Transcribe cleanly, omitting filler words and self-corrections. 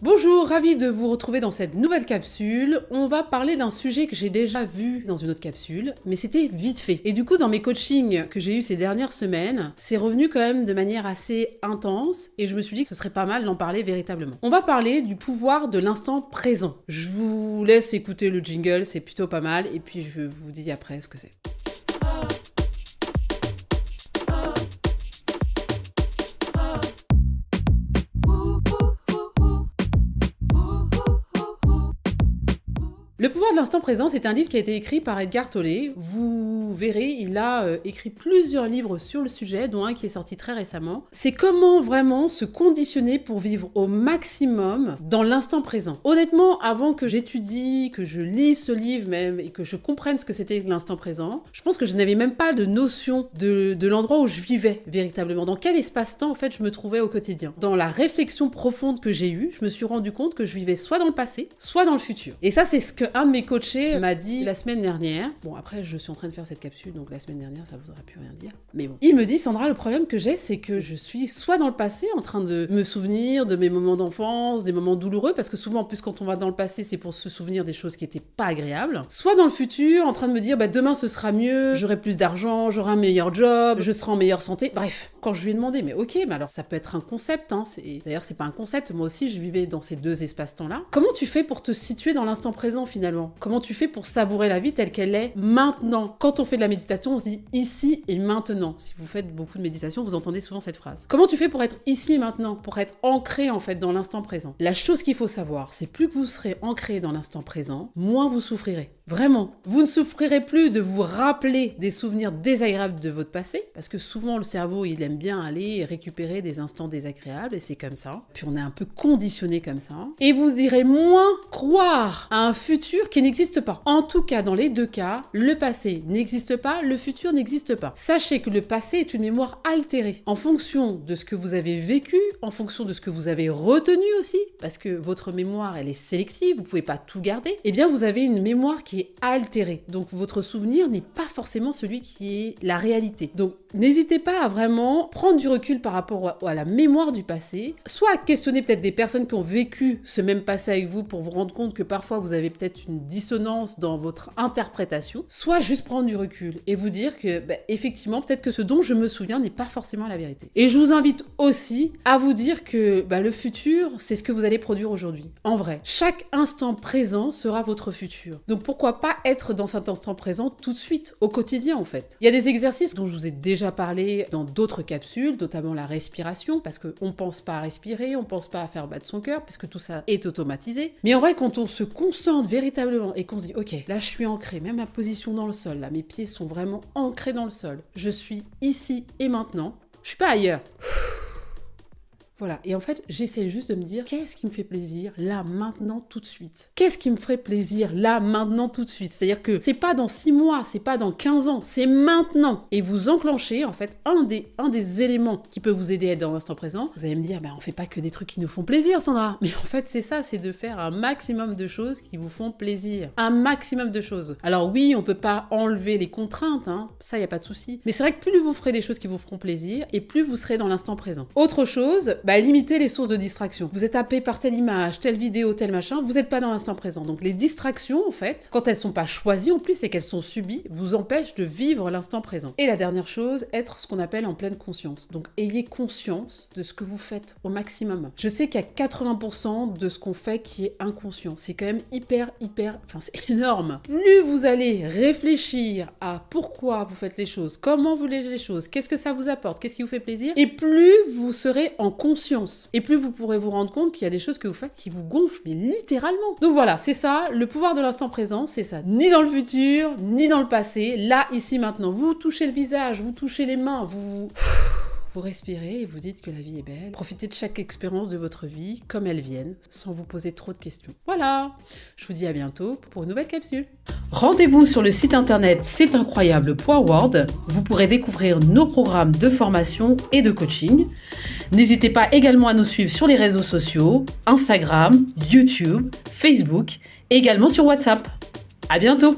Bonjour, ravi de vous retrouver dans cette nouvelle capsule. On va parler d'un sujet que j'ai déjà vu dans une autre capsule, mais c'était vite fait. Et du coup, dans mes coachings que j'ai eu ces dernières semaines, c'est revenu quand même de manière assez intense et je me suis dit que ce serait pas mal d'en parler véritablement. On va parler du pouvoir de l'instant présent. Je vous laisse écouter le jingle, c'est plutôt pas mal et puis je vous dis après ce que c'est. Le pouvoir de l'instant présent, c'est un livre qui a été écrit par Eckhart Tolle. Vous verrez, il a écrit plusieurs livres sur le sujet, dont un qui est sorti très récemment. C'est comment vraiment se conditionner pour vivre au maximum dans l'instant présent. Honnêtement, avant que j'étudie, que je lise ce livre même, et que je comprenne ce que c'était l'instant présent, je pense que je n'avais même pas de notion de l'endroit où je vivais véritablement. Dans quel espace-temps, en fait, je me trouvais au quotidien. Dans la réflexion profonde que j'ai eue, je me suis rendu compte que je vivais soit dans le passé, soit dans le futur. Et ça, c'est ce que un de mes coachés m'a dit la semaine dernière. Bon, après, je suis en train de faire cette capsule, donc la semaine dernière, ça voudrait plus rien dire. Mais bon. Il me dit, Sandra, le problème que j'ai, c'est que je suis soit dans le passé, en train de me souvenir de mes moments d'enfance, des moments douloureux, parce que souvent, en plus, quand on va dans le passé, c'est pour se souvenir des choses qui étaient pas agréables. Soit dans le futur, en train de me dire, bah, demain, ce sera mieux, j'aurai plus d'argent, j'aurai un meilleur job, je serai en meilleure santé. Bref, quand je lui ai demandé, mais ok, mais alors, ça peut être un concept, hein. D'ailleurs, c'est pas un concept. Moi aussi, je vivais dans ces deux espaces-temps-là. Comment tu fais pour te situer dans l'instant présent, finalement? Comment tu fais pour savourer la vie telle qu'elle est maintenant? Quand on fait de la méditation, on se dit ici et maintenant. Si vous faites beaucoup de méditation, vous entendez souvent cette phrase. Comment tu fais pour être ici et maintenant, pour être ancré en fait dans l'instant présent? La chose qu'il faut savoir, c'est plus que vous serez ancré dans l'instant présent, moins vous souffrirez. Vraiment. Vous ne souffrirez plus de vous rappeler des souvenirs désagréables de votre passé, parce que souvent le cerveau, il aime bien aller récupérer des instants désagréables, et c'est comme ça. Puis on est un peu conditionné comme ça. Et vous irez moins croire à un futur qui n'existe pas. En tout cas, dans les deux cas, le passé n'existe pas, le futur n'existe pas. Sachez que le passé est une mémoire altérée, en fonction de ce que vous avez vécu, en fonction de ce que vous avez retenu aussi, parce que votre mémoire, elle est sélective, vous pouvez pas tout garder. Eh bien, vous avez une mémoire qui est altérée. Donc, votre souvenir n'est pas forcément celui qui est la réalité. Donc, n'hésitez pas à vraiment prendre du recul par rapport à la mémoire du passé, soit à questionner peut-être des personnes qui ont vécu ce même passé avec vous pour vous rendre compte que parfois vous avez peut-être une dissonance dans votre interprétation, soit juste prendre du recul et vous dire que, effectivement, peut-être que ce dont je me souviens n'est pas forcément la vérité. Et je vous invite aussi à vous dire que le futur, c'est ce que vous allez produire aujourd'hui. En vrai, chaque instant présent sera votre futur. Donc pourquoi pas être dans cet instant présent tout de suite, au quotidien en fait. Il y a des exercices dont je vous ai déjà parlé dans d'autres capsules, notamment la respiration, parce qu'on pense pas à respirer, on pense pas à faire battre son cœur, puisque tout ça est automatisé. Mais en vrai, quand on se concentre véritablement et qu'on se dit, ok, là je suis ancré, même ma position dans le sol, là mes pieds sont vraiment ancrés dans le sol, je suis ici et maintenant, je suis pas ailleurs. Voilà, et en fait, j'essaie juste de me dire, qu'est-ce qui me fait plaisir là, maintenant, tout de suite? Qu'est-ce qui me ferait plaisir là, maintenant, tout de suite? C'est-à-dire que c'est pas dans 6 mois, c'est pas dans 15 ans, c'est maintenant. Et vous enclenchez, en fait, un des éléments qui peut vous aider à être dans l'instant présent. Vous allez me dire, on fait pas que des trucs qui nous font plaisir, Sandra. Mais en fait, c'est ça, c'est de faire un maximum de choses qui vous font plaisir. Un maximum de choses. Alors oui, on peut pas enlever les contraintes, hein, ça, y a pas de souci. Mais c'est vrai que plus vous ferez des choses qui vous feront plaisir, et plus vous serez dans l'instant présent. Autre chose, limitez les sources de distraction. Vous êtes happé par telle image, telle vidéo, tel machin, vous n'êtes pas dans l'instant présent. Donc les distractions, en fait, quand elles sont pas choisies en plus et qu'elles sont subies, vous empêchent de vivre l'instant présent. Et la dernière chose, être ce qu'on appelle en pleine conscience. Donc ayez conscience de ce que vous faites au maximum. Je sais qu'il y a 80% de ce qu'on fait qui est inconscient. C'est quand même c'est énorme. Plus vous allez réfléchir à pourquoi vous faites les choses, comment vous faites les choses, qu'est-ce que ça vous apporte, qu'est-ce qui vous fait plaisir, et plus vous serez en conscience. Et plus vous pourrez vous rendre compte qu'il y a des choses que vous faites qui vous gonflent, mais littéralement. Donc voilà, c'est ça, le pouvoir de l'instant présent, c'est ça. Ni dans le futur, ni dans le passé, là, ici, maintenant. Vous touchez le visage, vous touchez les mains, vous respirez et vous dites que la vie est belle. Profitez de chaque expérience de votre vie comme elles viennent, sans vous poser trop de questions. Voilà, je vous dis à bientôt pour une nouvelle capsule. Rendez-vous sur le site internet c'estincroyable.world. Vous pourrez découvrir nos programmes de formation et de coaching. N'hésitez pas également à nous suivre sur les réseaux sociaux, Instagram, YouTube, Facebook, et également sur WhatsApp. À bientôt!